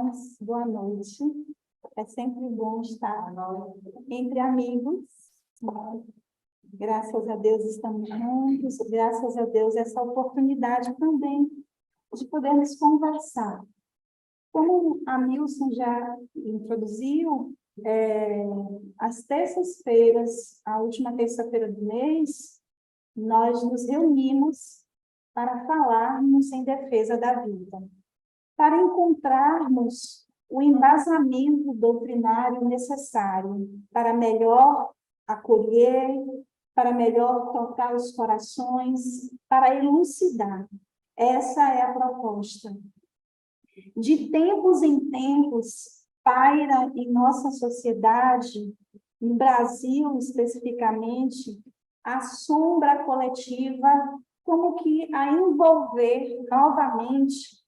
irmãos, boa noite. É sempre bom estar entre amigos. Graças a Deus estamos juntos, graças a Deus essa oportunidade também de podermos conversar. Como a Milson já introduziu, às terças-feiras, a última terça-feira do mês, nós nos reunimos para falarmos em defesa da vida, para encontrarmos o embasamento doutrinário necessário para melhor acolher, para melhor tocar os corações, para elucidar. Essa é a proposta. De tempos em tempos, paira em nossa sociedade, no Brasil especificamente, a sombra coletiva como que a envolver novamente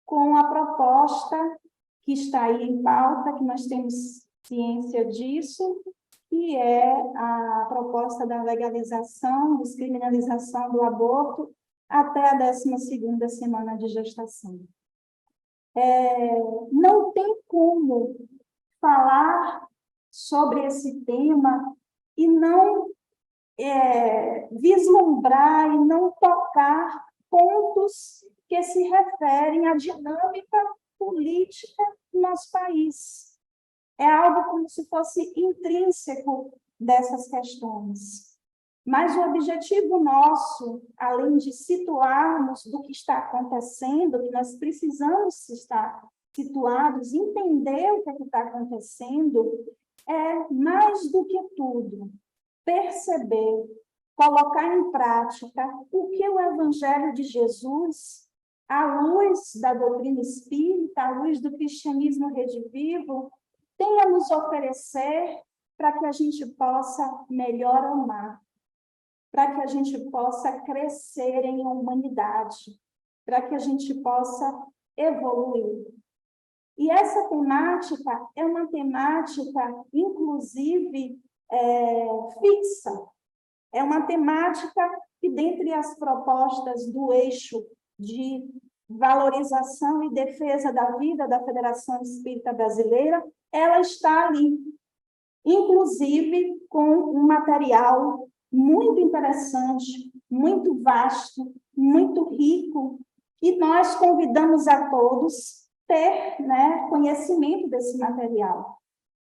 com a proposta que está aí em pauta, que nós temos ciência disso, que é a proposta da legalização, descriminalização do aborto até a 12ª semana de gestação. Não tem como falar sobre esse tema e não vislumbrar e não tocar pontos que se referem à dinâmica política do nosso país. É algo como se fosse intrínseco dessas questões. Mas o objetivo nosso, além de situarmos do que está acontecendo, que nós precisamos estar situados, entender o que está acontecendo, é mais do que tudo, perceber, colocar em prática o que o Evangelho de Jesus, à luz da doutrina espírita, à luz do cristianismo redivivo, tem a nos oferecer para que a gente possa melhor amar, para que a gente possa crescer em humanidade, para que a gente possa evoluir. E essa temática é uma temática, inclusive, fixa. É uma temática que, dentre as propostas do eixo de valorização e defesa da vida da Federação Espírita Brasileira, ela está ali, inclusive com um material muito interessante, muito vasto, muito rico, e nós convidamos a todos ter conhecimento desse material.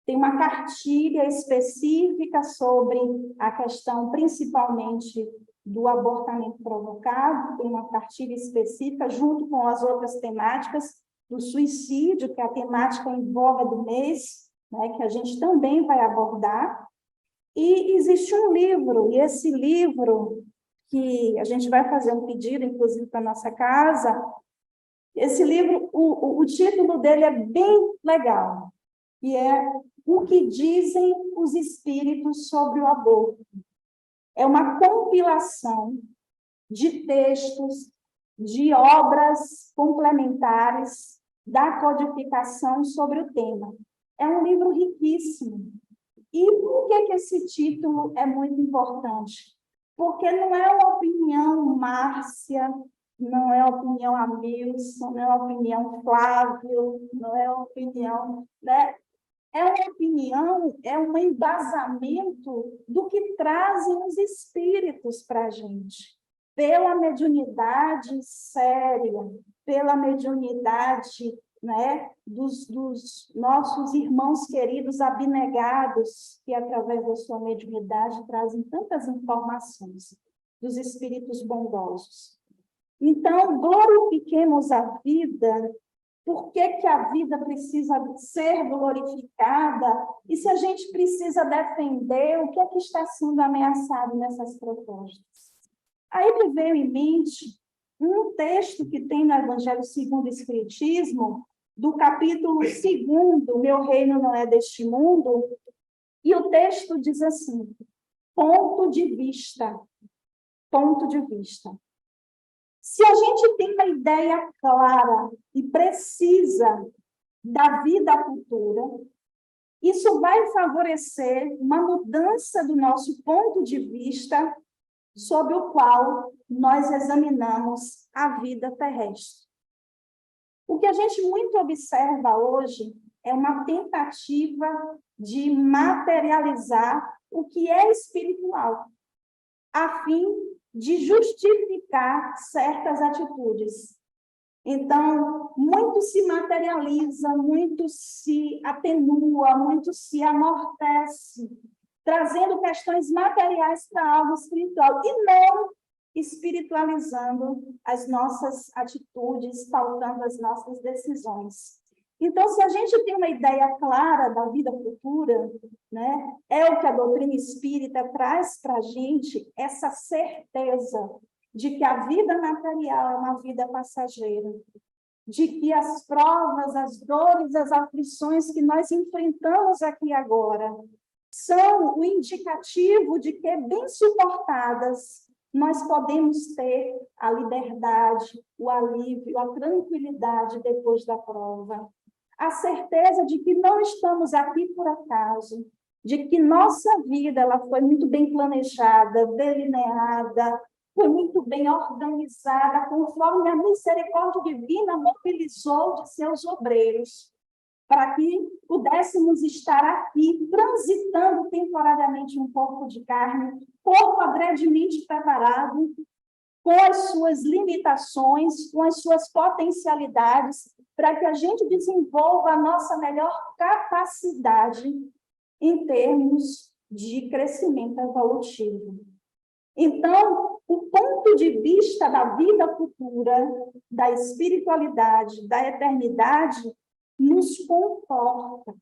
Tem uma cartilha específica sobre a questão, principalmente, do abortamento provocado, tem uma cartilha específica, junto com as outras temáticas, do suicídio, que é a temática em voga do mês, que a gente também vai abordar. E existe um livro, e esse livro, que a gente vai fazer um pedido, inclusive, para a nossa casa, esse livro, o título dele é bem legal, e é O que Dizem os Espíritos sobre o Aborto. É uma compilação de textos, de obras complementares da codificação sobre o tema. É um livro riquíssimo. E por que esse título é muito importante? Porque não é uma opinião Márcia, não é uma opinião Amilson, não é uma opinião Flávio, não é uma opinião... É uma opinião, é um embasamento do que trazem os espíritos para a gente. Pela mediunidade séria, pela mediunidade dos nossos irmãos queridos abnegados, que através da sua mediunidade trazem tantas informações dos espíritos bondosos. Então, glorifiquemos a vida. Por que a vida precisa ser glorificada? E se a gente precisa defender, o que é que está sendo ameaçado nessas propostas? Aí me veio em mente um texto que tem no Evangelho segundo o Espiritismo, do capítulo 2º, Meu Reino Não É Deste Mundo, e o texto diz assim, ponto de vista. Se a gente tem uma ideia clara e precisa da vida futura, isso vai favorecer uma mudança do nosso ponto de vista sobre o qual nós examinamos a vida terrestre. O que a gente muito observa hoje é uma tentativa de materializar o que é espiritual, a fim de justificar certas atitudes. Então, muito se materializa, muito se atenua, muito se amortece, trazendo questões materiais para algo espiritual, e não espiritualizando as nossas atitudes, pautando as nossas decisões. Então, se a gente tem uma ideia clara da vida futura, né, é o que a doutrina espírita traz para a gente, essa certeza de que a vida material é uma vida passageira, de que as provas, as dores, as aflições que nós enfrentamos aqui agora são o indicativo de que, bem suportadas, nós podemos ter a liberdade, o alívio, a tranquilidade depois da prova. A certeza de que não estamos aqui por acaso, de que nossa vida ela foi muito bem planejada, delineada, foi muito bem organizada, conforme a misericórdia divina mobilizou de seus obreiros, para que pudéssemos estar aqui, transitando temporariamente um corpo de carne, corpo agredemente preparado, com as suas limitações, com as suas potencialidades, para que a gente desenvolva a nossa melhor capacidade em termos de crescimento evolutivo. Então, o ponto de vista da vida futura, da espiritualidade, da eternidade, nos conforta.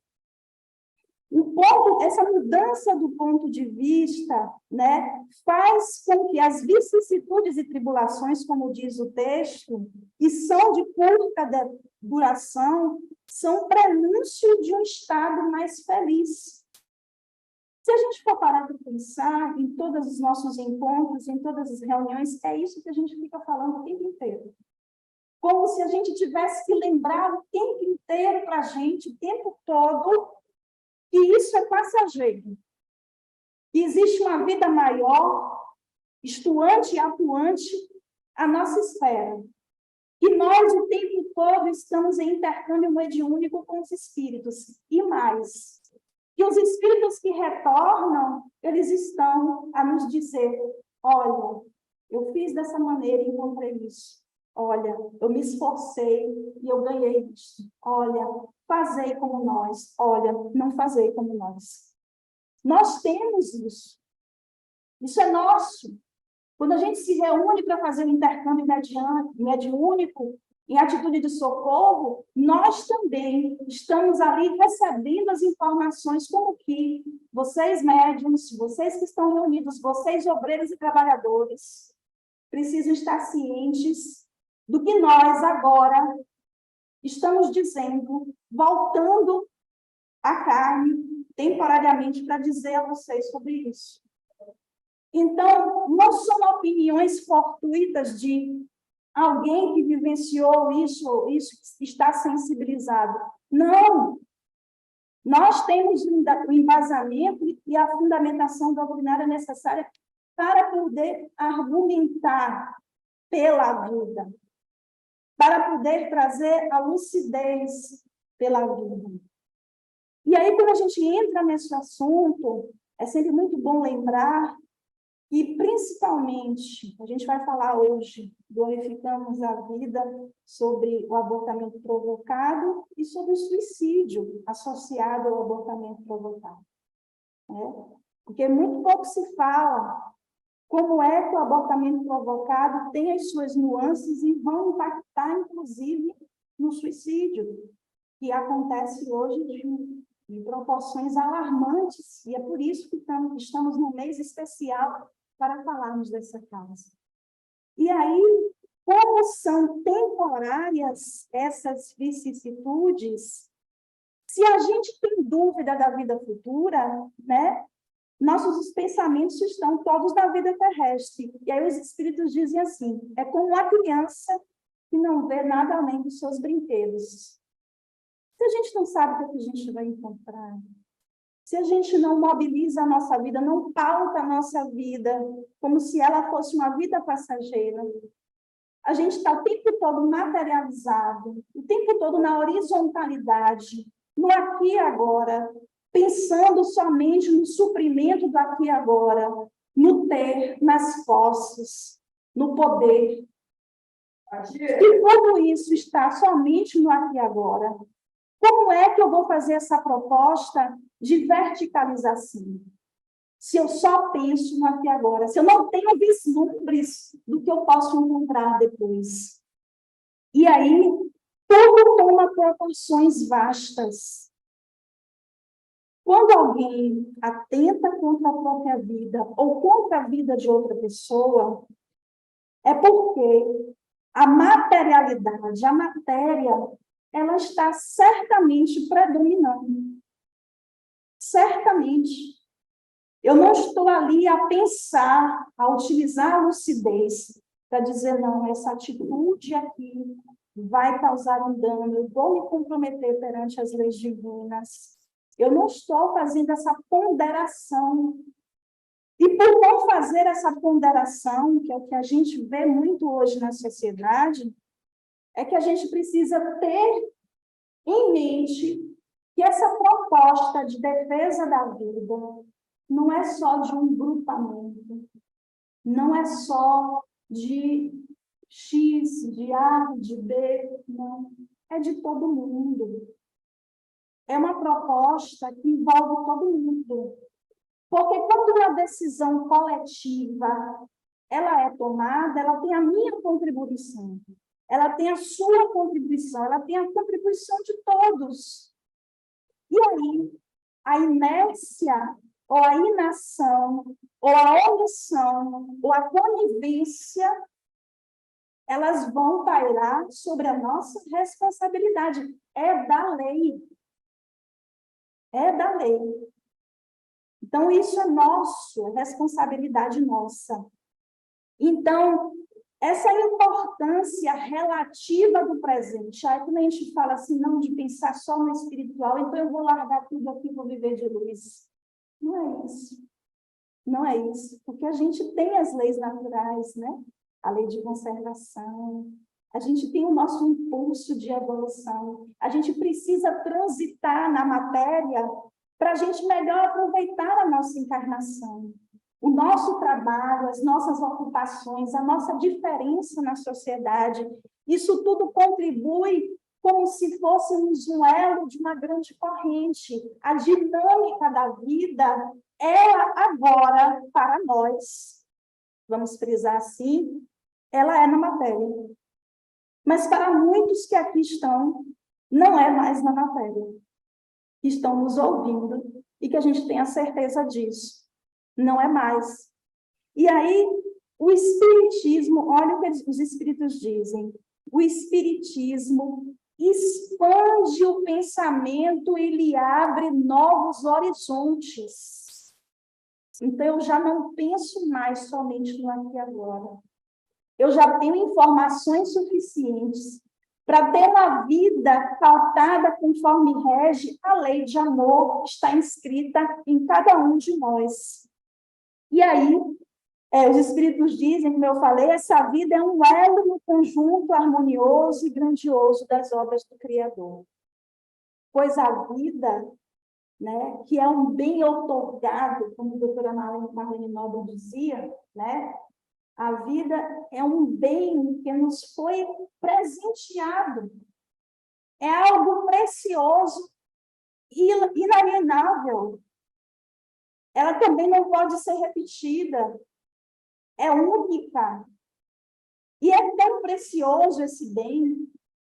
Essa mudança do ponto de vista, né, faz com que as vicissitudes e tribulações, como diz o texto, que são de curta duração, são prenúncio de um estado mais feliz. Se a gente for parar para pensar em todos os nossos encontros, em todas as reuniões, é isso que a gente fica falando o tempo inteiro. Como se a gente tivesse que lembrar o tempo inteiro para a gente, o tempo todo, que isso é passageiro. Que existe uma vida maior, estuante e atuante, à nossa espera. E nós, o tempo todo, estamos em intercâmbio mediúnico com os espíritos. E mais, que os espíritos que retornam, eles estão a nos dizer, olha, eu fiz dessa maneira e encontrei isso. Olha, eu me esforcei e eu ganhei isso. Olha, fazei como nós. Olha, não fazei como nós. Nós temos isso. Isso é nosso. Quando a gente se reúne para fazer um intercâmbio mediúnico, em atitude de socorro, nós também estamos ali recebendo as informações como que vocês médiuns, vocês que estão reunidos, vocês obreiros e trabalhadores, precisam estar cientes do que nós agora estamos dizendo, voltando à carne temporariamente para dizer a vocês sobre isso. Então, não são opiniões fortuitas de alguém que vivenciou isso está sensibilizado. Não! Nós temos o embasamento e a fundamentação doutrinária necessária para poder argumentar pela vida, para poder trazer a lucidez pela vida. E aí, quando a gente entra nesse assunto, é sempre muito bom lembrar e, principalmente, a gente vai falar hoje, glorificamos a vida, sobre o abortamento provocado e sobre o suicídio associado ao abortamento provocado. Porque muito pouco se fala como é que o abortamento provocado tem as suas nuances e vão impactar, inclusive, no suicídio, que acontece hoje de proporções alarmantes, e é por isso que estamos num mês especial para falarmos dessa causa. E aí, como são temporárias essas vicissitudes, se a gente tem dúvida da vida futura, né, nossos pensamentos estão todos na vida terrestre. E aí os espíritos dizem assim, é como uma criança que não vê nada além dos seus brinquedos. Se a gente não sabe o que a gente vai encontrar, se a gente não mobiliza a nossa vida, não pauta a nossa vida como se ela fosse uma vida passageira, a gente está o tempo todo materializado, o tempo todo na horizontalidade, no aqui e agora, pensando somente no suprimento do aqui e agora, no ter, nas posses, no poder. E como isso está somente no aqui e agora, como é que eu vou fazer essa proposta de verticalização? Se eu só penso no aqui e agora, se eu não tenho vislumbres do que eu posso encontrar depois. E aí, tudo toma proporções vastas. Quando alguém atenta contra a própria vida ou contra a vida de outra pessoa, é porque a materialidade, a matéria, ela está certamente predominando. Certamente. Eu não estou ali a pensar, a utilizar a lucidez para dizer, não, essa atitude aqui vai causar um dano, eu vou me comprometer perante as leis divinas. Eu não estou fazendo essa ponderação. E por não fazer essa ponderação, que é o que a gente vê muito hoje na sociedade, é que a gente precisa ter em mente que essa proposta de defesa da vida não é só de um grupamento, não é só de X, de A, de B, não. É de todo mundo. É uma proposta que envolve todo mundo. Porque quando uma decisão coletiva ela é tomada, ela tem a minha contribuição, ela tem a sua contribuição, ela tem a contribuição de todos. E aí, a inércia, ou a inação, ou a omissão, ou a conivência, elas vão pairar sobre a nossa responsabilidade. É da lei. É da lei. Então, isso é nosso, é responsabilidade nossa. Então, essa importância relativa do presente. Aí, quando a gente fala assim, não de pensar só no espiritual, então eu vou largar tudo aqui e vou viver de luz. Não é isso. Não é isso. Porque a gente tem as leis naturais, né? A lei de conservação. A gente tem o nosso impulso de evolução. A gente precisa transitar na matéria para a gente melhor aproveitar a nossa encarnação. O nosso trabalho, as nossas ocupações, a nossa diferença na sociedade, isso tudo contribui como se fôssemos um elo de uma grande corrente. A dinâmica da vida, ela agora, para nós, vamos frisar assim, ela é na matéria. Mas para muitos que aqui estão, não é mais na matéria. Que estão nos ouvindo e que a gente tem a certeza disso. Não é mais. E aí, o Espiritismo, olha o que os Espíritos dizem, o Espiritismo expande o pensamento e lhe abre novos horizontes. Então, eu já não penso mais somente no aqui e agora. Eu já tenho informações suficientes para ter uma vida pautada conforme rege a lei de amor que está inscrita em cada um de nós. E aí, os Espíritos dizem, como eu falei, essa vida é um elo no conjunto harmonioso e grandioso das obras do Criador. Pois a vida, né, que é um bem outorgado, como a doutora Marlene Nobre dizia, né, a vida é um bem que nos foi presenteado. É algo precioso e inalienável. Ela também não pode ser repetida. É única. E é tão precioso esse bem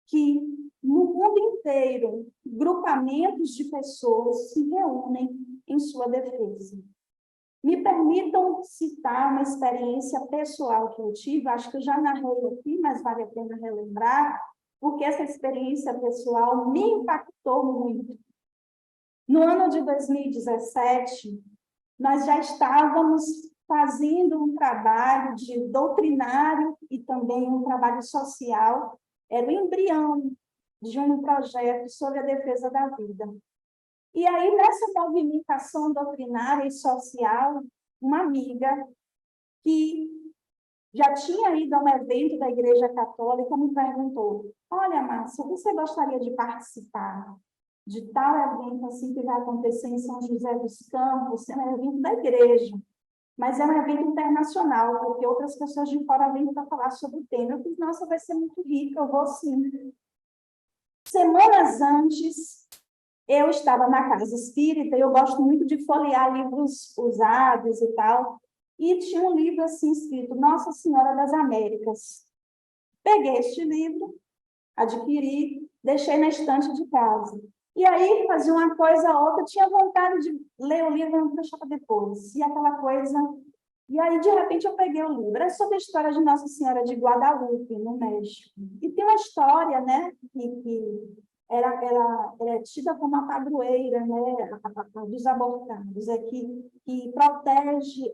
que, no mundo inteiro, grupamentos de pessoas se reúnem em sua defesa. Me permitam citar uma experiência pessoal que eu tive, acho que eu já narrei aqui, mas vale a pena relembrar, porque essa experiência pessoal me impactou muito. No ano de 2017, nós já estávamos fazendo um trabalho de doutrinário e também um trabalho social, era o embrião de um projeto sobre a defesa da vida. E aí, nessa movimentação doutrinária e social, uma amiga que já tinha ido a um evento da Igreja Católica, me perguntou: olha, Márcia, você gostaria de participar de tal evento assim que vai acontecer em São José dos Campos? É um evento da igreja, mas é um evento internacional, porque outras pessoas de fora vêm para falar sobre o tema. Eu fiz: nossa, vai ser muito rico, eu vou sim. Semanas antes, eu estava na casa espírita, e eu gosto muito de folhear livros usados e tal, e tinha um livro assim escrito Nossa Senhora das Américas. Peguei este livro, adquiri, deixei na estante de casa. E aí, fazia uma coisa ou outra, tinha vontade de ler o livro, não deixar para depois. E aquela coisa... E aí, de repente, eu peguei o livro. É sobre a história de Nossa Senhora de Guadalupe, no México. E tem uma história, né, que ela é tida como a padroeira, né, dos abortados, que protege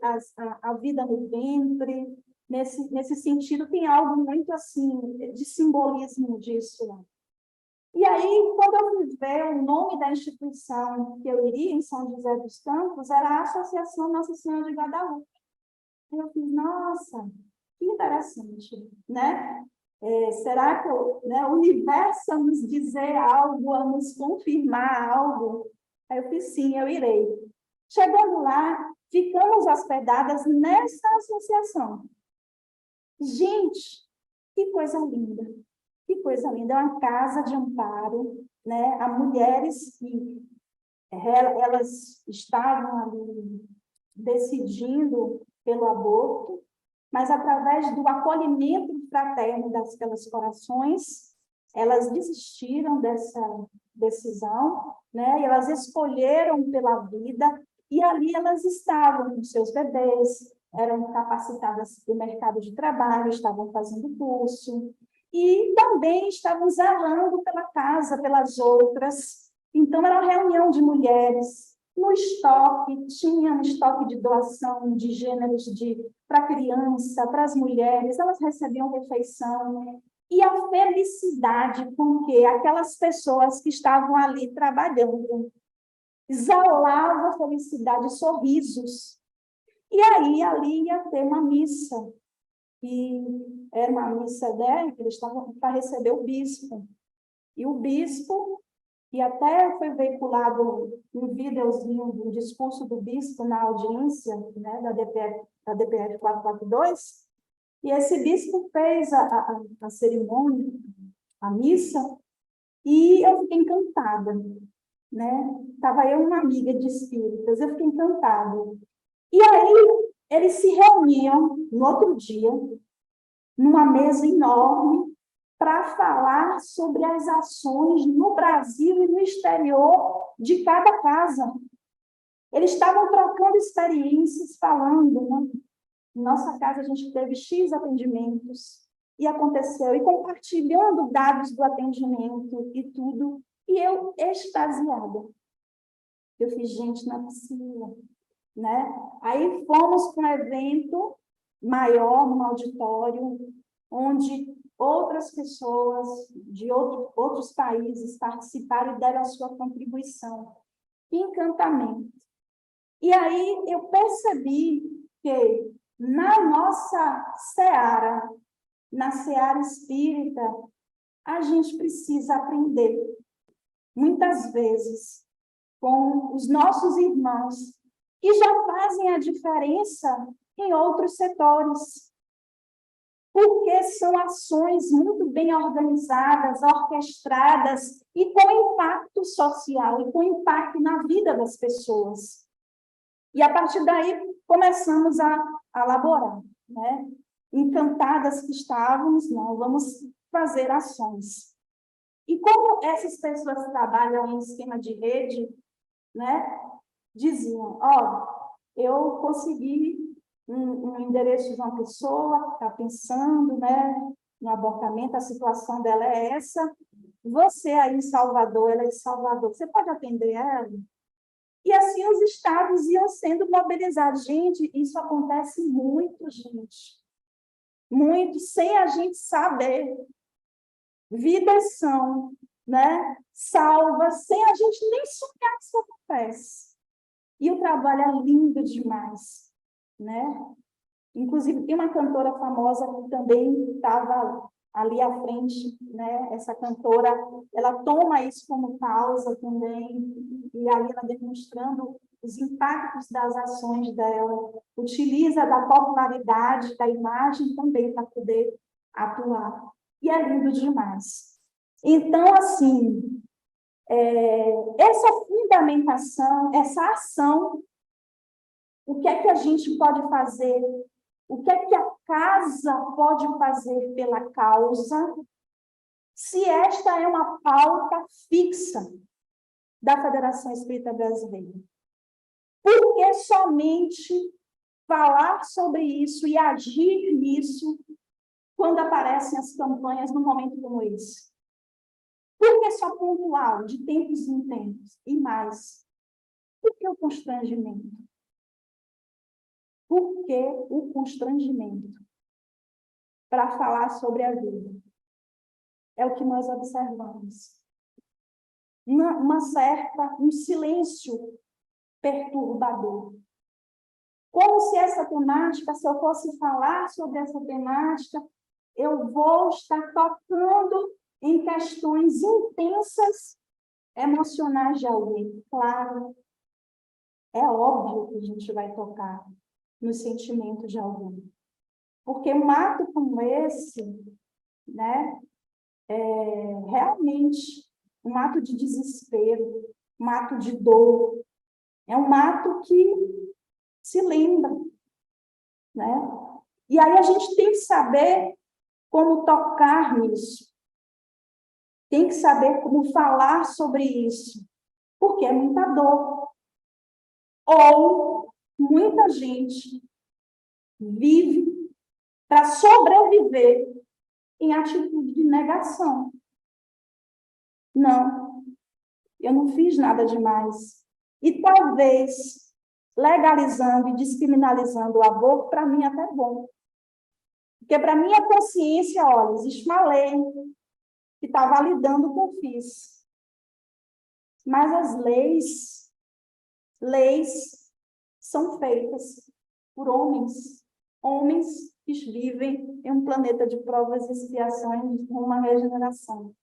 a vida no ventre. Nesse sentido, tem algo muito assim de simbolismo disso lá. E aí, quando eu fui ver o nome da instituição que eu iria em São José dos Campos, era a Associação Nossa Senhora de Guadalupe. E eu fiz: nossa, que interessante, né? Será que o universo a nos dizer algo, a nos confirmar algo? Aí eu fiz: sim, eu irei. Chegando lá, ficamos hospedadas nessa associação. Gente, que coisa linda! Que coisa linda! É uma casa de amparo, né? Há mulheres que elas estavam ali decidindo pelo aborto, mas através do acolhimento fraterno daquelas corações, elas desistiram dessa decisão, né? E elas escolheram pela vida, e ali elas estavam com seus bebês, eram capacitadas para o mercado de trabalho, estavam fazendo curso, e também estavam zelando pela casa, pelas outras. Então, era uma reunião de mulheres. No estoque, tinha um estoque de doação de gêneros para criança, para as mulheres, elas recebiam refeição. E a felicidade com que aquelas pessoas que estavam ali trabalhando exalavam felicidade, sorrisos. E aí, ali ia ter uma missa, e era uma missa, né, que eles estavam para receber o bispo. E o bispo, e até foi veiculado um videozinho do discurso do bispo na audiência, né, da DPF 442, e esse bispo fez a cerimônia, a missa, e eu fiquei encantada, né? Estava eu uma amiga de espíritas, eu fiquei encantada. E aí, eles se reuniam no outro dia, numa mesa enorme, para falar sobre as ações no Brasil e no exterior de cada casa. Eles estavam trocando experiências, falando, né? Em nossa casa a gente teve X atendimentos, e aconteceu, e compartilhando dados do atendimento e tudo, e eu extasiada. Eu fiz: gente, não é possível, né? Aí fomos para um evento maior, num auditório, onde outras pessoas de outros países participaram e deram a sua contribuição. Que encantamento! E aí eu percebi que na nossa seara, na seara espírita, a gente precisa aprender, muitas vezes, com os nossos irmãos, que já fazem a diferença em outros setores, porque são ações muito bem organizadas, orquestradas e com impacto social e com impacto na vida das pessoas. E a partir daí começamos a elaborar, né? Encantadas que estávamos, nós vamos fazer ações. E como essas pessoas trabalham em esquema de rede, né? Diziam: eu consegui um endereço de uma pessoa, está pensando, né, no abortamento, a situação dela é essa, você aí em Salvador, ela é de Salvador, você pode atender ela? E assim os estados iam sendo mobilizados. Gente, isso acontece muito, gente. Muito, sem a gente saber. Vidas são, né, salvas, sem a gente nem sonhar que isso acontece. E o trabalho é lindo demais, né? Inclusive, tem uma cantora famosa que também estava ali à frente, né? Essa cantora, ela toma isso como causa também, e ali ela demonstrando os impactos das ações dela, utiliza da popularidade, da imagem também para poder atuar. E é lindo demais. Então, assim, essa fundamentação, essa ação, o que é que a gente pode fazer? O que é que a casa pode fazer pela causa, se esta é uma pauta fixa da Federação Espírita Brasileira? Por que somente falar sobre isso e agir nisso quando aparecem as campanhas num momento como esse? Por que só pontual, de tempos em tempos? E mais, por que o constrangimento? Por que o constrangimento para falar sobre a vida? É o que nós observamos. Um silêncio perturbador. Como se essa temática, se eu fosse falar sobre essa temática, eu vou estar tocando em questões intensas, emocionais de alguém. Claro, é óbvio que a gente vai tocar nos sentimentos de alguém. Porque um ato como esse, né, realmente um ato de desespero, um ato de dor, é um ato que se lembra, né? E aí a gente tem que saber como tocar nisso, tem que saber como falar sobre isso, porque é muita dor. Ou muita gente vive para sobreviver em atitude de negação. Não, eu não fiz nada demais. E talvez, legalizando e descriminalizando o aborto, para mim é até bom. Porque para minha consciência, olha, existe uma lei que está validando o que eu fiz. Mas as leis são feitas por homens que vivem em um planeta de provas e expiações, com uma regeneração.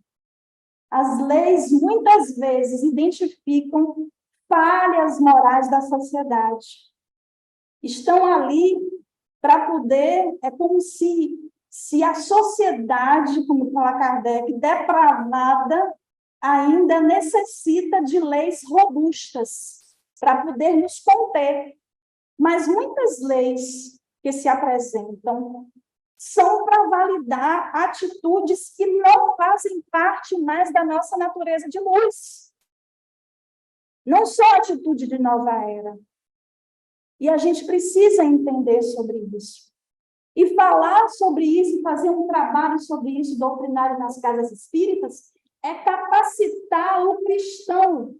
As leis, muitas vezes, identificam falhas morais da sociedade. Estão ali para poder... É como se a sociedade, como fala Kardec, depravada, ainda necessita de leis robustas para poder nos conter. Mas muitas leis que se apresentam são para validar atitudes que não fazem parte mais da nossa natureza de luz. Não só atitude de nova era. E a gente precisa entender sobre isso. E falar sobre isso, fazer um trabalho sobre isso, doutrinário nas casas espíritas, é capacitar o cristão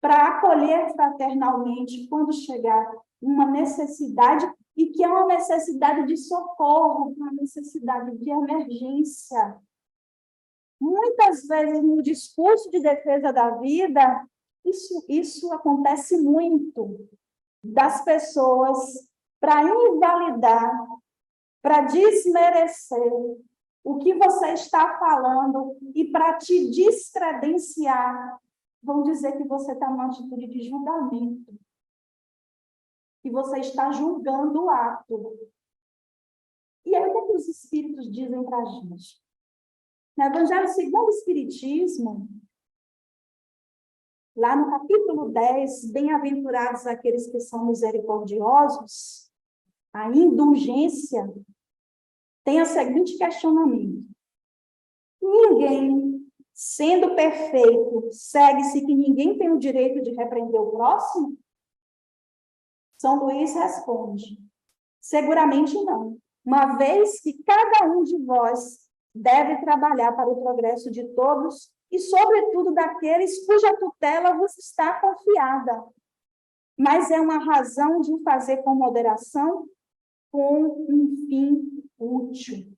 para acolher fraternalmente quando chegar uma necessidade, e que é uma necessidade de socorro, uma necessidade de emergência. Muitas vezes, no discurso de defesa da vida, isso acontece muito, das pessoas para invalidar, para desmerecer o que você está falando e para te descredenciar, vão dizer que você está numa atitude de julgamento, que você está julgando o ato. E aí, o que os espíritos dizem para a gente? No Evangelho segundo o Espiritismo, lá no capítulo 10, bem-aventurados aqueles que são misericordiosos, a indulgência tem o seguinte questionamento: ninguém, sendo perfeito, segue-se que ninguém tem o direito de repreender o próximo? São Luís responde: seguramente não, uma vez que cada um de vós deve trabalhar para o progresso de todos e, sobretudo, daqueles cuja tutela vos está confiada. Mas é uma razão de o fazer com moderação, com um fim útil.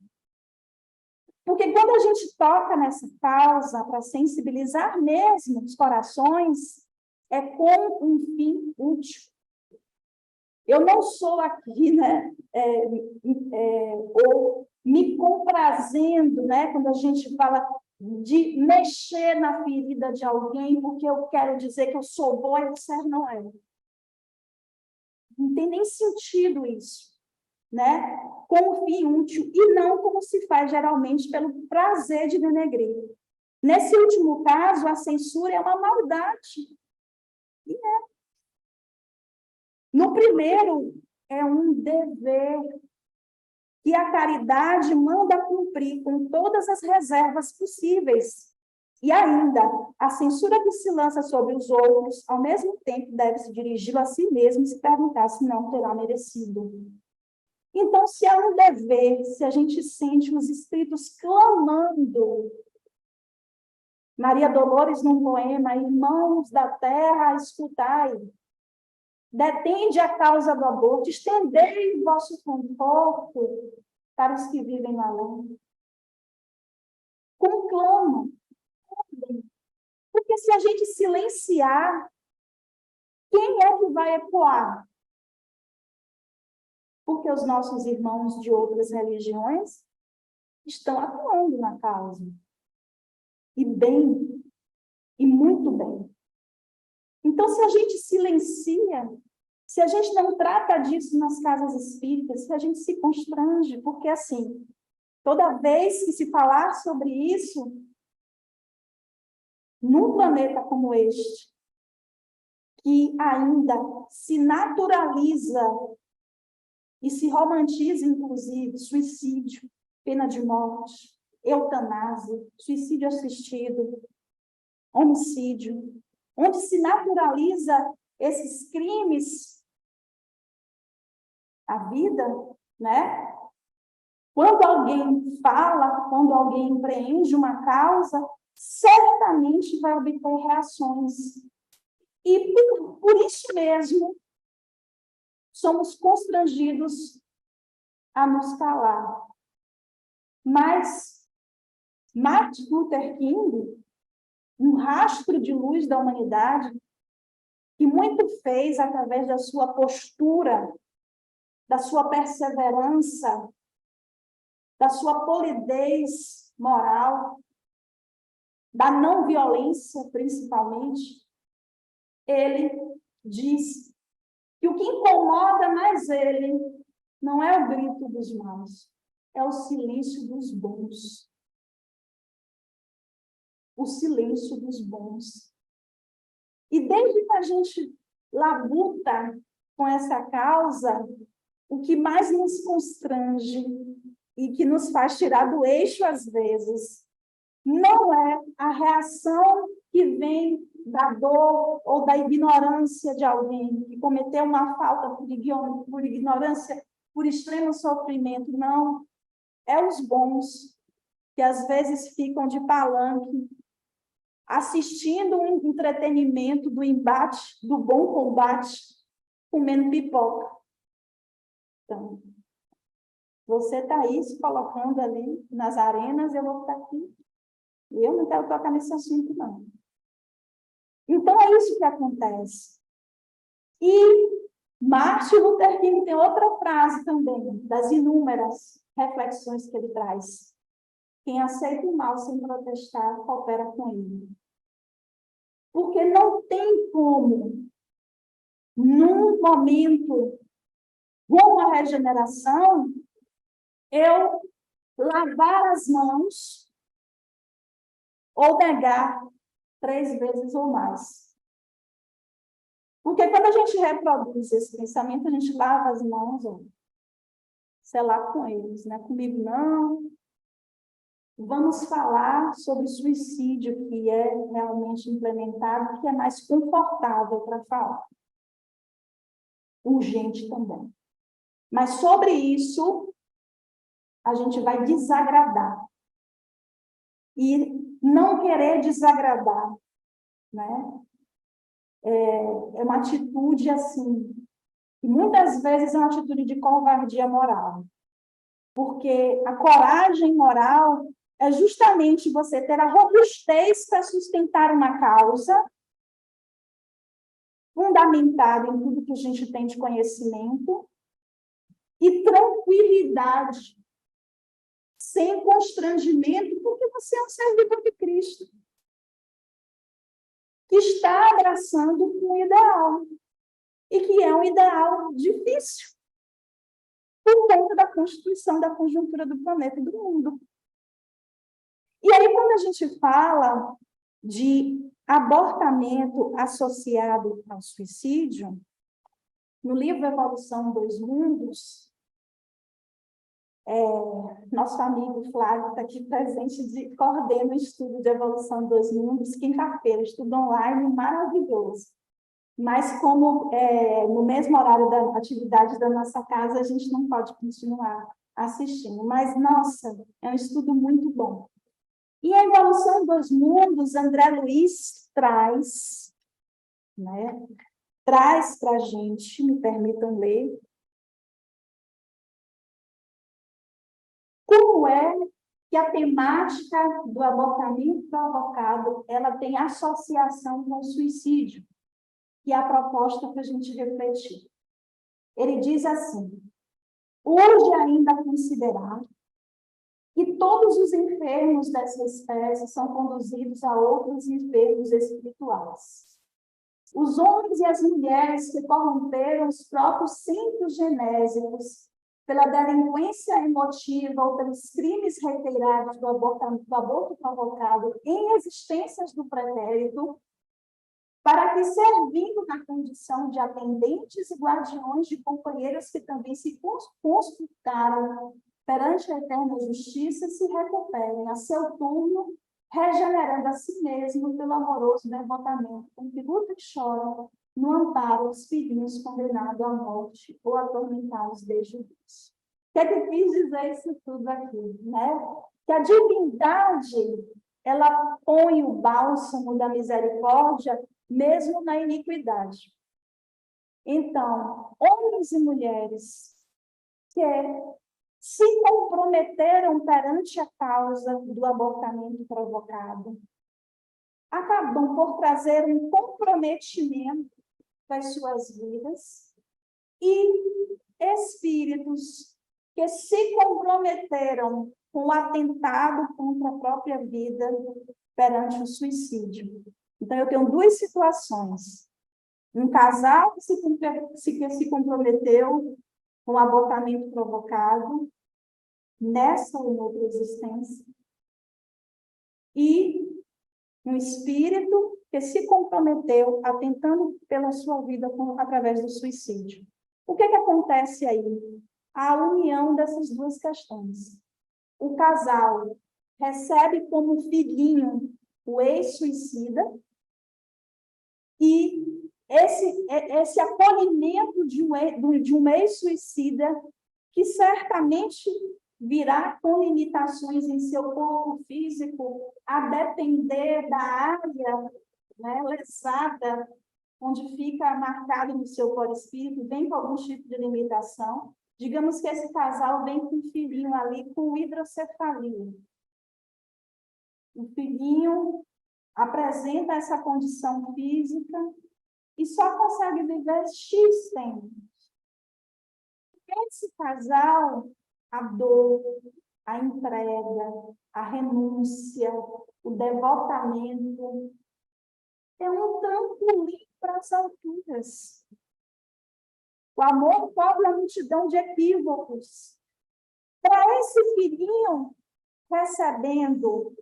Porque quando a gente toca nessa causa para sensibilizar mesmo os corações, é com um fim útil. Eu não sou aqui, né, ou me comprazendo, né, quando a gente fala de mexer na ferida de alguém, porque eu quero dizer que eu sou boa e você não é. Não tem nem sentido isso, né? Com o fim útil, e não como se faz geralmente pelo prazer de denegrir. Nesse último caso, a censura é uma maldade. E é. No primeiro, é um dever que a caridade manda cumprir com todas as reservas possíveis. E ainda, a censura que se lança sobre os outros, ao mesmo tempo, deve-se dirigi-lo a si mesmo e se perguntar se não terá merecido. Então, se é um dever, se a gente sente os espíritos clamando, Maria Dolores, num poema, irmãos da terra, escutai, detende a causa do aborto, estendei o vosso conforto para os que vivem no além. Conclamam. Porque se a gente silenciar, quem é que vai ecoar? Porque os nossos irmãos de outras religiões estão atuando na causa. E bem, e muito bem. Então, se a gente silencia, se a gente não trata disso nas casas espíritas, se a gente se constrange, porque assim, toda vez que se falar sobre isso, num planeta como este, que ainda se naturaliza e se romantiza, inclusive, suicídio, pena de morte, eutanásia, suicídio assistido, homicídio, onde se naturaliza esses crimes, a vida, né? Quando alguém fala, quando alguém empreende uma causa, certamente vai obter reações. E por isso mesmo, somos constrangidos a nos calar. Mas Martin Luther King, um rastro de luz da humanidade, que muito fez através da sua postura, da sua perseverança, da sua polidez moral, da não violência, principalmente, ele diz que o que incomoda mais ele não é o grito dos maus, é o silêncio dos bons. O silêncio dos bons. E desde que a gente labuta com essa causa, o que mais nos constrange e que nos faz tirar do eixo às vezes, não é a reação que vem da dor ou da ignorância de alguém que cometeu uma falta por ignorância, por extremo sofrimento, não. É os bons, que às vezes ficam de palanque, assistindo um entretenimento do embate, do bom combate, comendo pipoca. Então, você está aí se colocando ali nas arenas, eu vou ficar aqui. Eu não quero tocar nesse assunto, não. Então, é isso que acontece. E Martin Luther King tem outra frase também, das inúmeras reflexões que ele traz. Quem aceita o mal sem protestar, coopera com ele. Porque não tem como, num momento rumo à regeneração, eu lavar as mãos ou negar 3 vezes ou mais. Porque quando a gente reproduz esse pensamento, a gente lava as mãos, ó, sei lá, com eles, né? Comigo não. Vamos falar sobre suicídio, que é realmente implementado, que é mais confortável para falar. Urgente também. Mas sobre isso, a gente vai desagradar. E não querer desagradar, né? É uma atitude assim, que muitas vezes é uma atitude de covardia moral. Porque a coragem moral é justamente você ter a robustez para sustentar uma causa, fundamentado em tudo que a gente tem de conhecimento, e tranquilidade, sem constrangimento, porque você é um servidor de Cristo, que está abraçando um ideal, e que é um ideal difícil, por conta da constituição da conjuntura do planeta e do mundo. E aí, quando a gente fala de abortamento associado ao suicídio, no livro Evolução dos Mundos, nosso amigo Flávio está aqui presente, coordena o estudo de Evolução dos Mundos, quinta-feira, estudo online maravilhoso. Mas como no mesmo horário da atividade da nossa casa, a gente não pode continuar assistindo. Mas, nossa, é um estudo muito bom. E a Evolução dos Mundos, André Luiz traz para a gente, me permitam ler, como é que a temática do abortamento provocado ela tem associação com o suicídio, que é a proposta para a gente refletir. Ele diz assim: urge ainda considerar que todos os enfermos dessa espécie são conduzidos a outros enfermos espirituais. Os homens e as mulheres que corromperam os próprios centros genésicos pela delinquência emotiva ou pelos crimes reiterados do aborto provocado em existências do pretérito, para que, servindo na condição de atendentes e guardiões de companheiros que também se consultaram perante a eterna justiça, se recuperem a seu turno, regenerando a si mesmo pelo amoroso devotamento, com que lutam e choram no amparo os filhinhos condenados à morte ou atormentados desde o início. O que é que quis dizer isso tudo aqui? Que a divindade, ela põe o bálsamo da misericórdia mesmo na iniquidade. Então, homens e mulheres que se comprometeram perante a causa do abortamento provocado, acabam por trazer um comprometimento das suas vidas, e espíritos que se comprometeram com o atentado contra a própria vida perante o suicídio. Então, eu tenho duas situações. Um casal que se comprometeu com o abortamento provocado, nessa ou noutra existência, e um espírito que se comprometeu atentando pela sua vida através do suicídio. O que acontece aí? A união dessas duas questões. O casal recebe como filhinho o ex-suicida, e esse acolhimento de um ex-suicida, que certamente virá com limitações em seu corpo físico, a depender da área lesada, onde fica marcado no seu perispírito, vem com algum tipo de limitação. Digamos que esse casal vem com um filhinho ali com hidrocefalia. O filhinho apresenta essa condição física e só consegue viver X tempo. Esse casal, a dor, a entrega, a renúncia, o devotamento, é um trampolim para as alturas. O amor cobre a multidão de equívocos. Para esse filhinho, recebendo,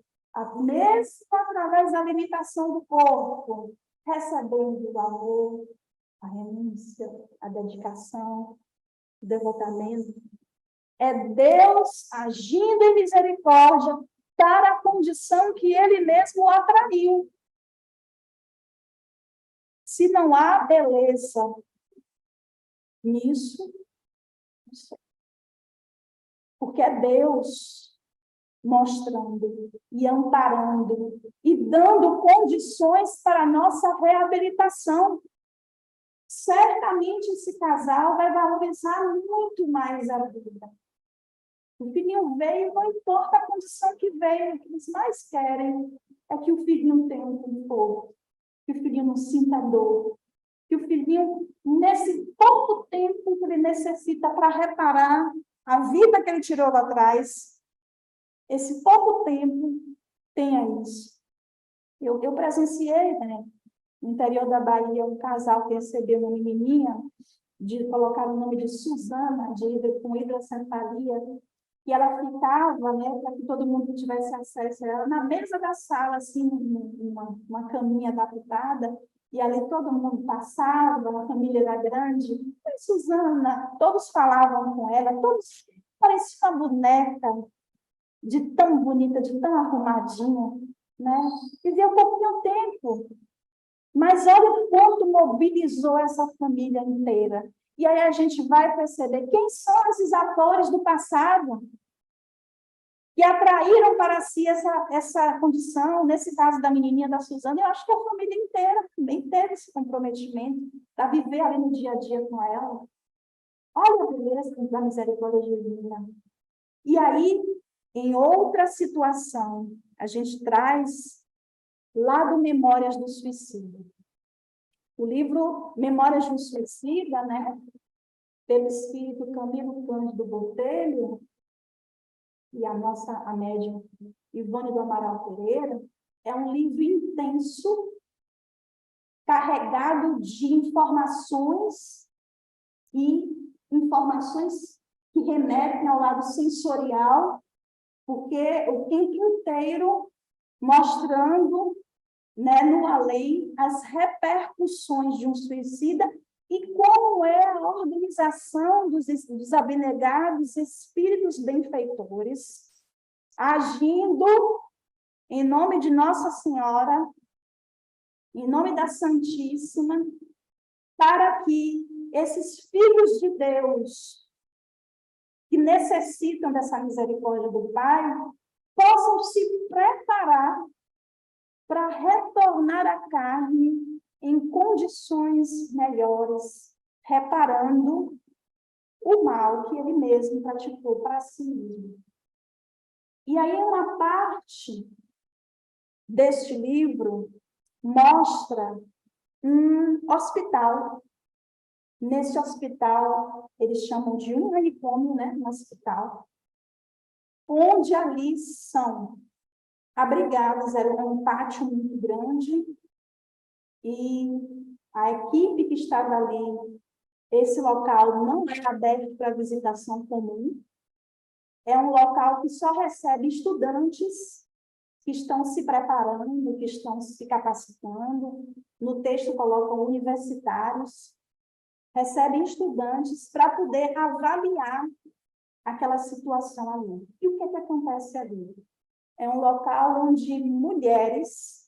mesmo através da limitação do corpo, recebendo o amor, a renúncia, a dedicação, o devotamento, é Deus agindo em misericórdia para a condição que Ele mesmo atraiu. Se não há beleza nisso, não sei. Porque é Deus mostrando e amparando e dando condições para a nossa reabilitação. Certamente esse casal vai valorizar muito mais a vida. O filhinho veio, não importa a condição que veio, o que eles mais querem é que o filhinho tenha um conforto, que o filhinho não sinta dor, que o filhinho, nesse pouco tempo que ele necessita para reparar a vida que ele tirou lá atrás, esse pouco tempo tenha isso. Eu presenciei, né, no interior da Bahia, um casal que recebeu uma menininha, de colocar o nome de Suzana, com hidrocefalia, e ela ficava, né, para que todo mundo tivesse acesso a ela, na mesa da sala, assim, uma caminha adaptada, e ali todo mundo passava, a família era grande. E Suzana, todos falavam com ela, todos pareciam uma boneca, de tão bonita, de tão arrumadinha, né? Vivia pouquinho tempo, mas olha o quanto mobilizou essa família inteira. E aí a gente vai perceber quem são esses atores do passado que atraíram para si essa condição. Nesse caso da menininha da Suzana, eu acho que a família inteira também teve esse comprometimento para viver ali no dia a dia com ela. Olha a beleza da misericórdia divina. E aí, em outra situação, a gente traz lá do Memórias do Suicida. O livro Memórias do Suicida, né, pelo espírito Camilo Cândido Botelho, e a médium Ivone do Amaral Pereira, é um livro intenso, carregado de informações que remetem ao lado sensorial, porque o tempo inteiro mostrando, né, no além as repercussões de um suicida e como é a organização dos abnegados espíritos benfeitores, agindo em nome de Nossa Senhora, em nome da Santíssima, para que esses filhos de Deus que necessitam dessa misericórdia do Pai possam se preparar para retornar à carne em condições melhores, reparando o mal que ele mesmo praticou para si mesmo. E aí uma parte deste livro mostra um hospital. Nesse hospital, eles chamam de um manicômio, né, um hospital, onde ali são abrigados, era um pátio muito grande, e a equipe que estava ali, esse local não é aberto para visitação comum, é um local que só recebe estudantes que estão se preparando, que estão se capacitando, no texto colocam universitários, recebem estudantes para poder avaliar aquela situação ali. E o que acontece ali? É um local onde mulheres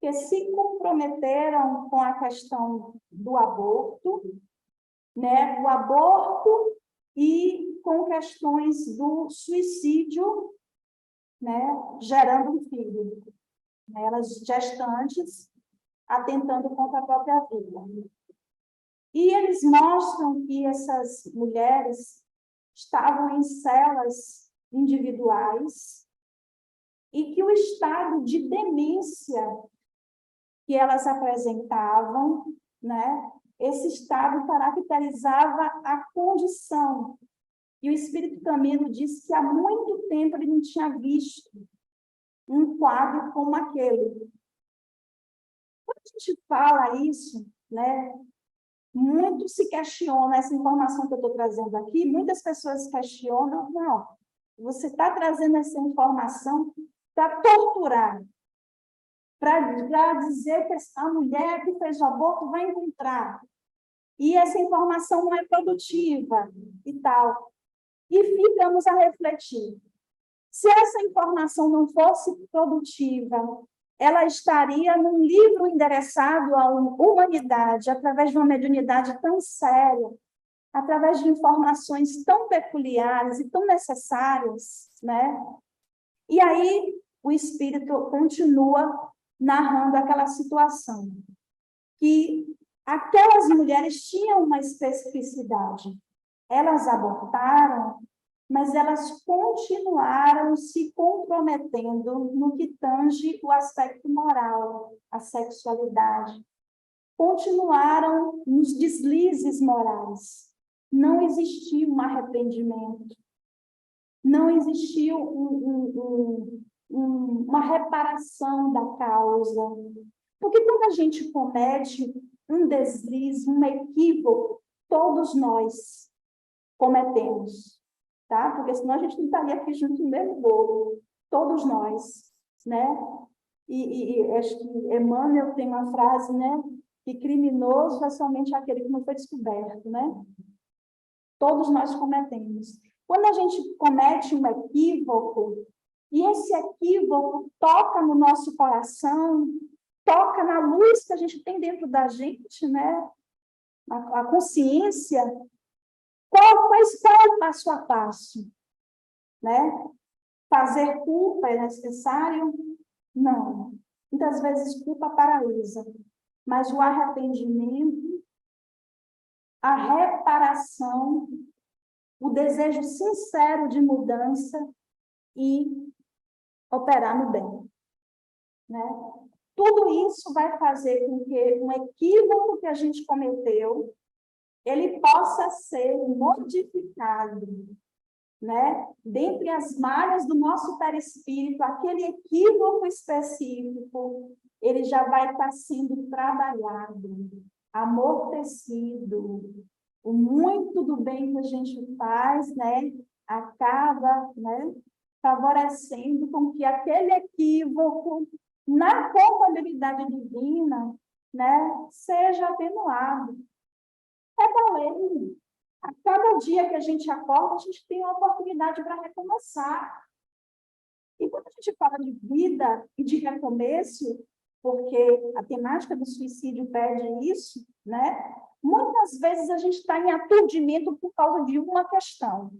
que se comprometeram com a questão do aborto, né, o aborto e com questões do suicídio, né, gerando um filho. Elas gestantes atentando contra a própria vida. E eles mostram que essas mulheres estavam em celas individuais e que o estado de demência que elas apresentavam, né, esse estado caracterizava a condição. E o Espírito Camilo disse que há muito tempo ele não tinha visto um quadro como aquele. Quando a gente fala isso, né, muito se questiona essa informação que eu estou trazendo aqui, muitas pessoas questionam, não, você está trazendo essa informação para torturar, para dizer que a mulher que fez o aborto vai encontrar, e essa informação não é produtiva e tal. E ficamos a refletir. Se essa informação não fosse produtiva, ela estaria num livro endereçado à humanidade, através de uma mediunidade tão séria, através de informações tão peculiares e tão necessárias, né? E aí o Espírito continua narrando aquela situação, que aquelas mulheres tinham uma especificidade. Elas abortaram, mas elas continuaram se comprometendo no que tange o aspecto moral, a sexualidade. continuaram nos deslizes morais. Não existiu um arrependimento. Não existiu uma reparação da causa. Porque quando a gente comete um deslize, um equívoco, todos nós cometemos, tá? Porque senão a gente não estaria aqui junto no mesmo bolo. Todos nós, né? E acho que Emmanuel tem uma frase, né? Que criminoso é somente aquele que não foi descoberto, né? Todos nós cometemos. Quando a gente comete um equívoco, e esse equívoco toca no nosso coração, toca na luz que a gente tem dentro da gente, né? A consciência, qual é o passo a passo? Né? Fazer culpa é necessário? Não. Muitas vezes culpa paralisa, mas o arrependimento, a reparação, o desejo sincero de mudança e operar no bem, né? Tudo isso vai fazer com que um equívoco que a gente cometeu, ele possa ser modificado, né? Dentre as malhas do nosso perispírito, aquele equívoco específico, ele já vai estar sendo trabalhado, amortecido. O muito do bem que a gente faz, né? Acaba, né? Favorecendo com que aquele equívoco, na contabilidade divina, né? Seja atenuado. É da lei. A cada dia que a gente acorda, a gente tem uma oportunidade para recomeçar. E quando a gente fala de vida e de recomeço, porque a temática do suicídio pede isso, né? Muitas vezes a gente está em aturdimento por causa de uma questão.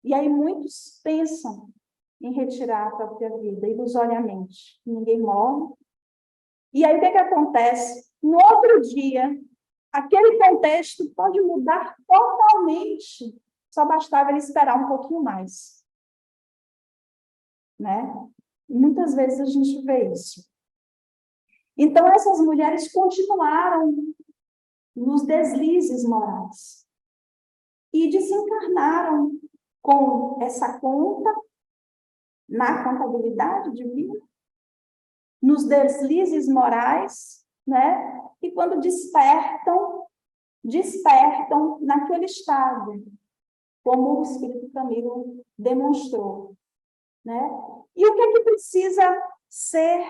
E aí muitos pensam em retirar a própria vida, ilusoriamente. Ninguém morre. E aí o que acontece? No outro dia, aquele contexto pode mudar totalmente. Só bastava ele esperar um pouquinho mais. Né? Muitas vezes a gente vê isso. Então, essas mulheres continuaram nos deslizes morais e desencarnaram com essa conta na contabilidade divina, nos deslizes morais, né? E quando despertam naquele estado, como o Espírito Camilo demonstrou, né? E o que é que precisa ser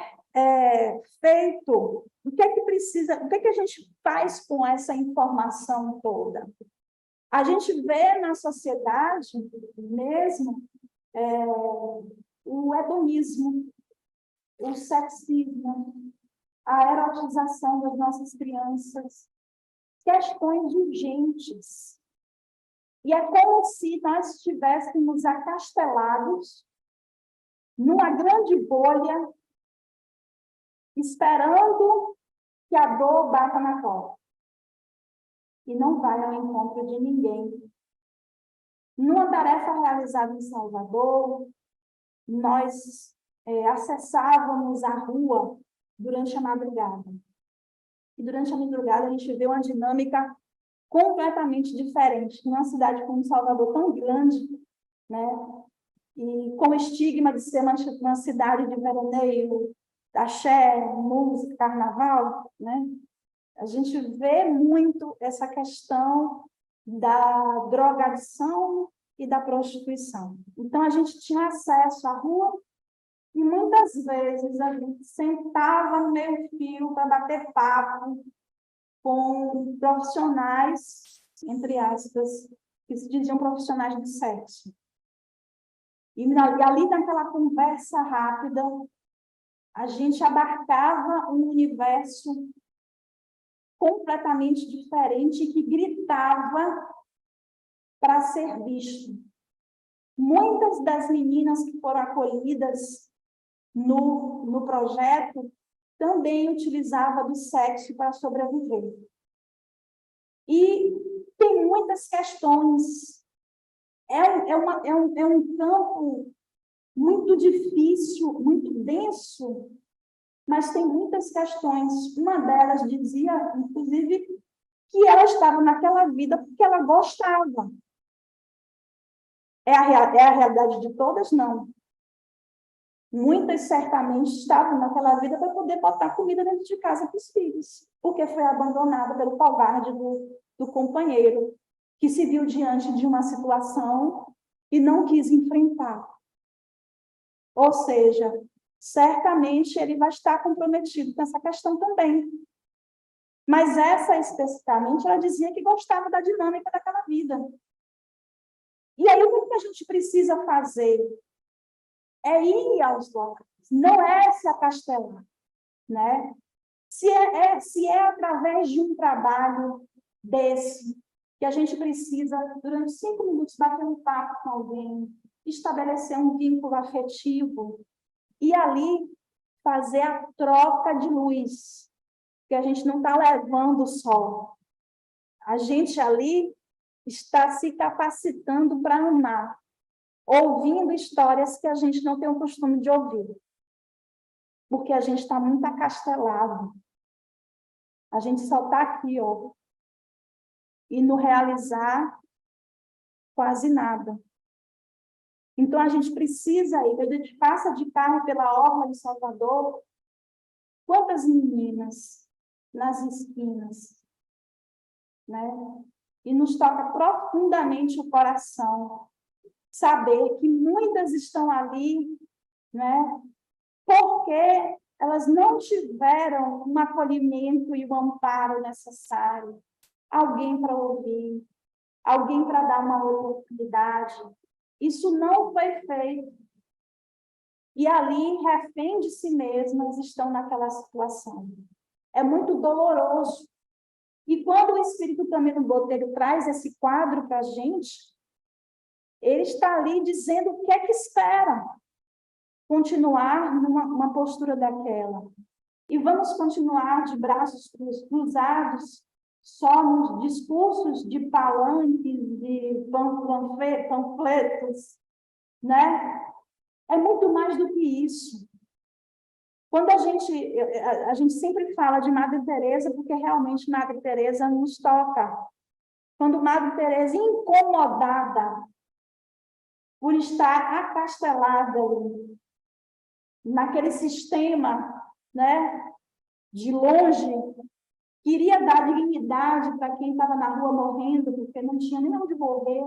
feito? O que é que a gente faz com essa informação toda? A gente vê na sociedade mesmo o hedonismo, o sexismo, a erotização das nossas crianças, questões urgentes. E é como se nós estivéssemos acastelados numa grande bolha, esperando que a dor bata na porta. E não vai ao encontro de ninguém. Numa tarefa realizada em Salvador, nós acessávamos a rua durante a madrugada. E durante a madrugada a gente vê uma dinâmica completamente diferente. Numa cidade como Salvador, tão grande, né? E com o estigma de ser uma cidade de veraneio, axé, música, carnaval, né? A gente vê muito essa questão da drogadição e da prostituição. Então, a gente tinha acesso à rua e muitas vezes a gente sentava no meio-fio para bater papo com profissionais, entre aspas, que se diziam profissionais de sexo. E ali, naquela conversa rápida, a gente abarcava um universo completamente diferente que gritava para ser visto. Muitas das meninas que foram acolhidas no projeto também utilizavam do sexo para sobreviver. E tem muitas questões. É um campo muito difícil, muito denso, mas tem muitas questões. Uma delas dizia, inclusive, que ela estava naquela vida porque ela gostava. É a realidade de todas? Não. Muitas certamente estavam naquela vida para poder botar comida dentro de casa para os filhos, porque foi abandonada pelo covarde do companheiro, que se viu diante de uma situação e não quis enfrentar. Ou seja, certamente ele vai estar comprometido com essa questão também. Mas essa, especificamente, ela dizia que gostava da dinâmica daquela vida. E aí, o que a gente precisa fazer? É ir aos locais, não é se acastelar, né? Se é através de um trabalho desse, que a gente precisa, durante 5 minutos, bater um papo com alguém, estabelecer um vínculo afetivo, e ali fazer a troca de luz, que a gente não está levando o sol. A gente ali está se capacitando para amar, ouvindo histórias que a gente não tem o costume de ouvir, porque a gente está muito acastelado. A gente só está aqui, ó, e não realizar quase nada. Então, a gente precisa ir, quando a gente passa de carro pela orla de Salvador, quantas meninas nas esquinas, né? E nos toca profundamente o coração saber que muitas estão ali, né? Porque elas não tiveram um acolhimento e o amparo necessário, alguém para ouvir, alguém para dar uma oportunidade. Isso não foi feito. E ali, refém de si mesmas, estão naquela situação. É muito doloroso. E quando o Espírito Camilo Botelho traz esse quadro para a gente, ele está ali dizendo o que é que espera continuar numa postura daquela. E vamos continuar de braços cruzados, só nos discursos de palanques, de panfletos, né? É muito mais do que isso. Quando a gente sempre fala de Madre Teresa, porque realmente Madre Teresa nos toca. Quando Madre Teresa, incomodada por estar acastelada naquele sistema, né, de longe, queria dar dignidade para quem estava na rua morrendo, porque não tinha nem onde morrer,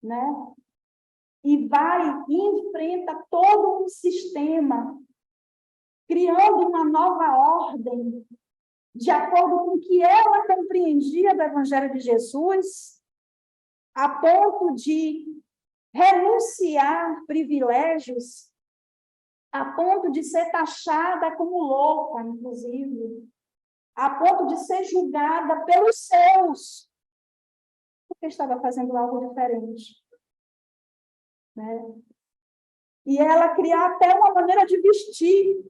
né? E vai e enfrenta todo um sistema, criando uma nova ordem, de acordo com o que ela compreendia do Evangelho de Jesus, a ponto de renunciar privilégios, a ponto de ser taxada como louca, inclusive, a ponto de ser julgada pelos seus, porque estava fazendo algo diferente, né? E ela criar até uma maneira de vestir,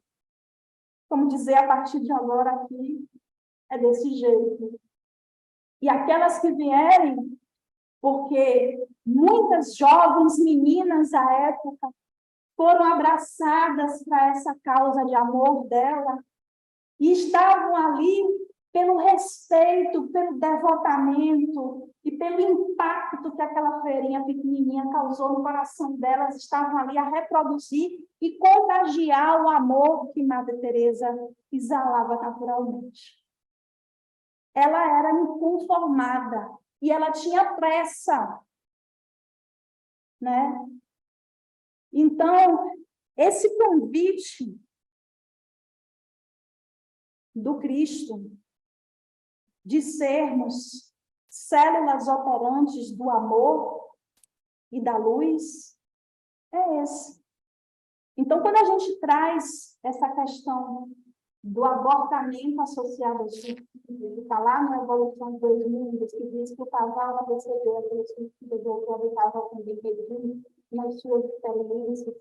como dizer, a partir de agora aqui, é desse jeito. E aquelas que vierem, porque muitas jovens meninas à época foram abraçadas para essa causa de amor dela e estavam ali pelo respeito, pelo devotamento e pelo impacto que aquela feirinha pequenininha causou no coração delas, estavam ali a reproduzir e contagiar o amor que Madre Teresa exalava naturalmente. Ela era inconformada e ela tinha pressa, né? Então, esse convite do Cristo de sermos células operantes do amor e da luz é esse. Então, quando a gente traz essa questão do abortamento associado ao suicídio, que está lá na Evolução 2000, que diz que o casal vai receber aquele suicídio do outro habitável com brinquedinho nas suas experiências.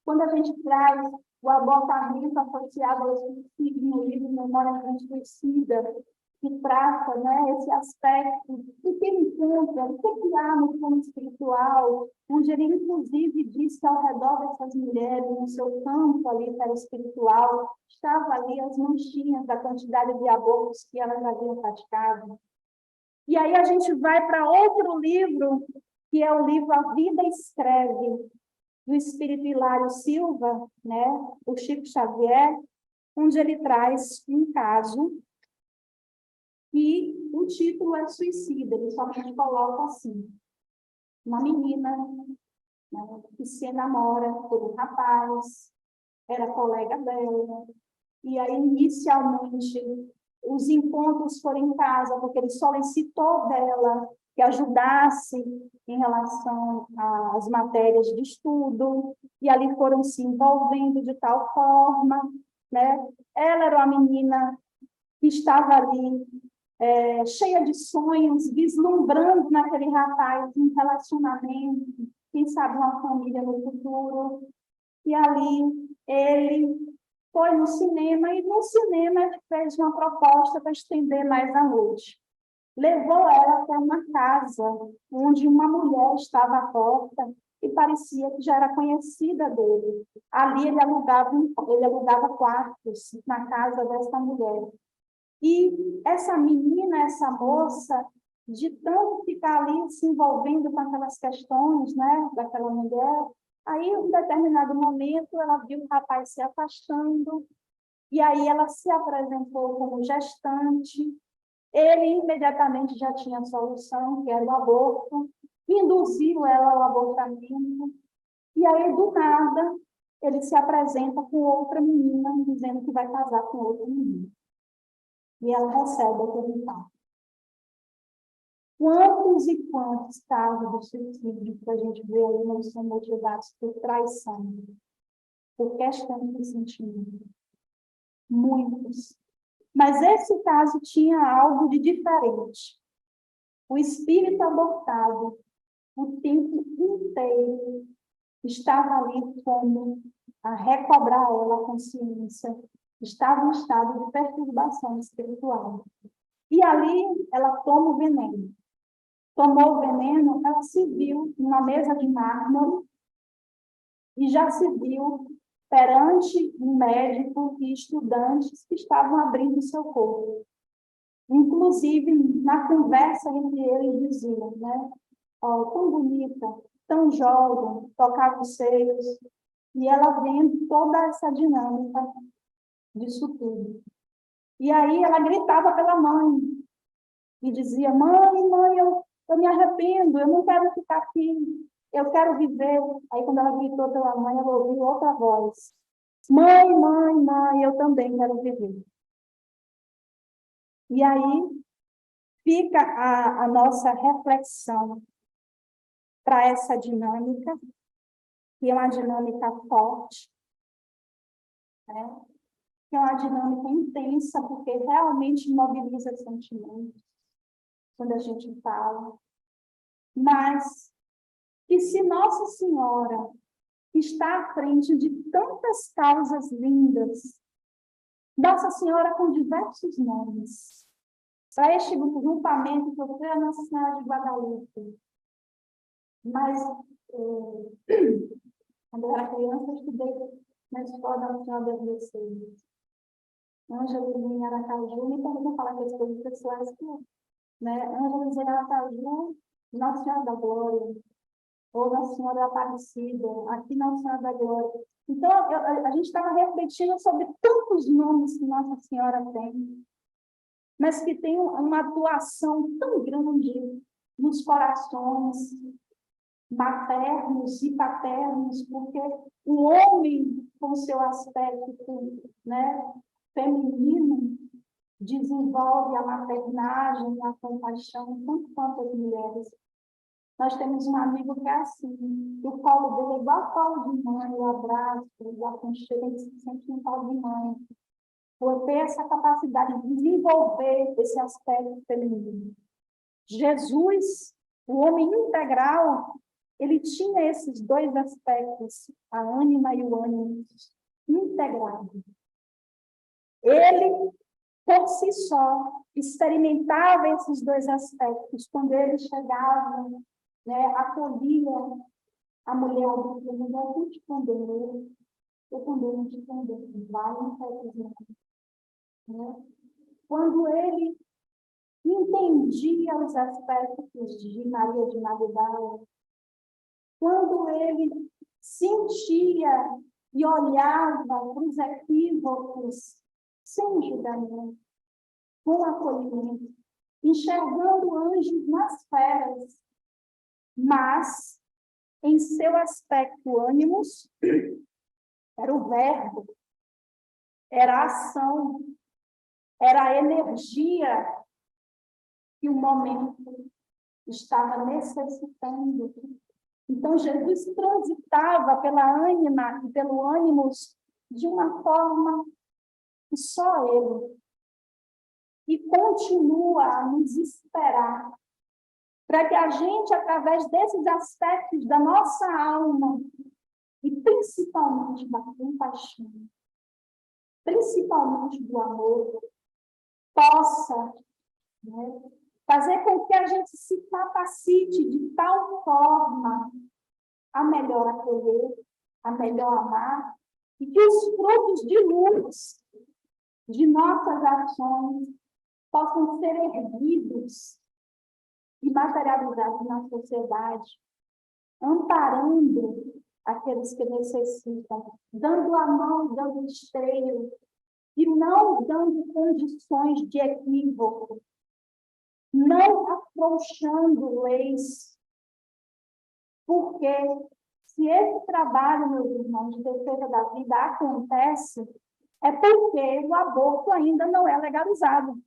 Quando a gente traz o abortamento associado ao suicídio no livro Memória Transsuicida, que trata, né, esse aspecto do que ele encontra, o que há no plano espiritual, onde ele, inclusive, diz que ao redor dessas mulheres, no seu campo ali espiritual, estavam ali as manchinhas da quantidade de abortos que elas haviam praticado. E aí a gente vai para outro livro, que é o livro A Vida Escreve, do espírito Hilário Silva, né, o Chico Xavier, onde ele traz um caso e o título é suicida, ele somente coloca assim, uma menina, né, que se enamora por um rapaz, era colega dela, e aí inicialmente os encontros foram em casa, porque ele solicitou dela que ajudasse em relação às matérias de estudo, e ali foram se envolvendo de tal forma, né? Ela era uma menina que estava ali cheia de sonhos, vislumbrando naquele rapaz um relacionamento, quem sabe uma família no futuro. E ali ele foi no cinema, e no cinema ele fez uma proposta para estender mais a noite. Levou ela até uma casa, onde uma mulher estava à porta, e parecia que já era conhecida dele. Ali ele alugava quartos na casa dessa mulher. E essa menina, essa moça, de tanto ficar ali se envolvendo com aquelas questões, né, daquela mulher, aí, em um determinado momento, ela viu o rapaz se afastando, e aí ela se apresentou como gestante. Ele imediatamente já tinha a solução, que era o aborto, induziu ela ao abortamento, e aí, do nada, ele se apresenta com outra menina, dizendo que vai casar com outra menina. E ela recebe aquele impacto. Quantos e quantos casos de suicídio que a gente vê aí não são motivados por traição, por questão de sentimento? Muitos. Mas esse caso tinha algo de diferente. O espírito abortado, o tempo inteiro, estava ali como a recobrar ela a consciência, estava em estado de perturbação espiritual. E ali ela toma o veneno. Tomou o veneno, ela se viu numa mesa de mármore e já se viu perante um médico e estudantes que estavam abrindo seu corpo. Inclusive, na conversa entre eles, diziam, né? Oh, tão bonita, tão jovem, tocava os seios. E ela vendo toda essa dinâmica disso tudo. E aí ela gritava pela mãe e dizia, mãe, eu me arrependo, eu não quero ficar aqui, eu quero viver. Aí, quando ela gritou pela mãe, ela ouviu outra voz. Mãe, eu também quero viver. E aí fica a nossa reflexão para essa dinâmica, que é uma dinâmica forte, né? Que é uma dinâmica intensa, porque realmente mobiliza sentimentos quando a gente fala. Mas que se Nossa Senhora está à frente de tantas causas lindas, Nossa Senhora com diversos nomes, para este grupamento que eu fui a Nossa Senhora de Guadalupe. Mas, quando eu era criança, eu estudei na escola da Senhora das Mercedes. Ângela em Aracaju, me perguntam falar das coisas pessoais que, né? Ângela em Aracaju, Nossa Senhora da Glória, ou Nossa Senhora da Aparecida, aqui Nossa Senhora da Glória. Então, a gente estava refletindo sobre tantos nomes que Nossa Senhora tem, mas que tem uma atuação tão grande nos corações maternos e paternos, porque o homem, com seu aspecto, né, feminino, desenvolve a maternagem, a compaixão, tanto quanto as mulheres. Nós temos um amigo que é assim, o colo dele é igual ao colo de mãe, o abraço, o aconchego, ele se sente no colo de mãe. Por ter essa capacidade de desenvolver esse aspecto feminino. Jesus, o homem integral, ele tinha esses dois aspectos, a ânima e o ânimo integrado. Ele por si só, experimentava esses dois aspectos. Quando ele chegava, né, acolhia a mulher do mundo, eu te condeno, eu condeno, te condeno, vai no casamento, né? Quando ele entendia os aspectos de Maria de Magdala, quando ele sentia e olhava para os equívocos sem julgamento, com acolhimento, enxergando anjos nas feras, mas em seu aspecto ânimos, era o verbo, era a ação, era a energia que o momento estava necessitando. Então, Jesus transitava pela ânima e pelo ânimos de uma forma que só ele. E continua a nos esperar para que a gente, através desses aspectos da nossa alma, e principalmente da compaixão, principalmente do amor, possa, né, fazer com que a gente se capacite de tal forma a melhor acolher, a melhor amar, e que os frutos de luz de nossas ações possam ser erguidos e materializados na sociedade, amparando aqueles que necessitam, dando a mão, dando esteio, e não dando condições de equívoco, não afrouxando leis, porque se esse trabalho, meus irmãos, de defesa da vida acontece, é porque o aborto ainda não é legalizado.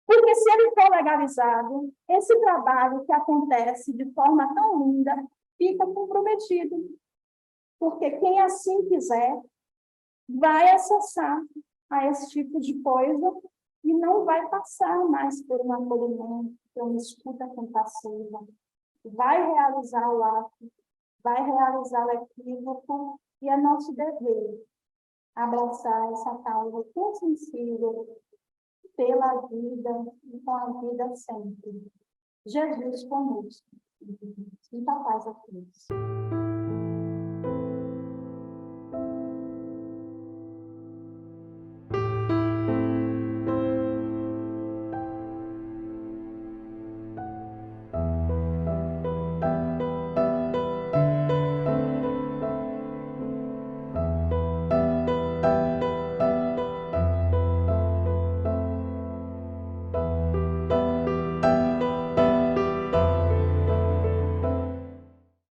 Porque se ele for legalizado, esse trabalho que acontece de forma tão linda fica comprometido. Porque quem assim quiser vai acessar a esse tipo de coisa e não vai passar mais por um acolhimento, por uma escuta compassiva. Vai realizar o ato, vai realizar o equívoco, e é nosso dever abraçar essa causa tão sensível pela vida e com a vida sempre. Jesus conosco. Muita paz a todos.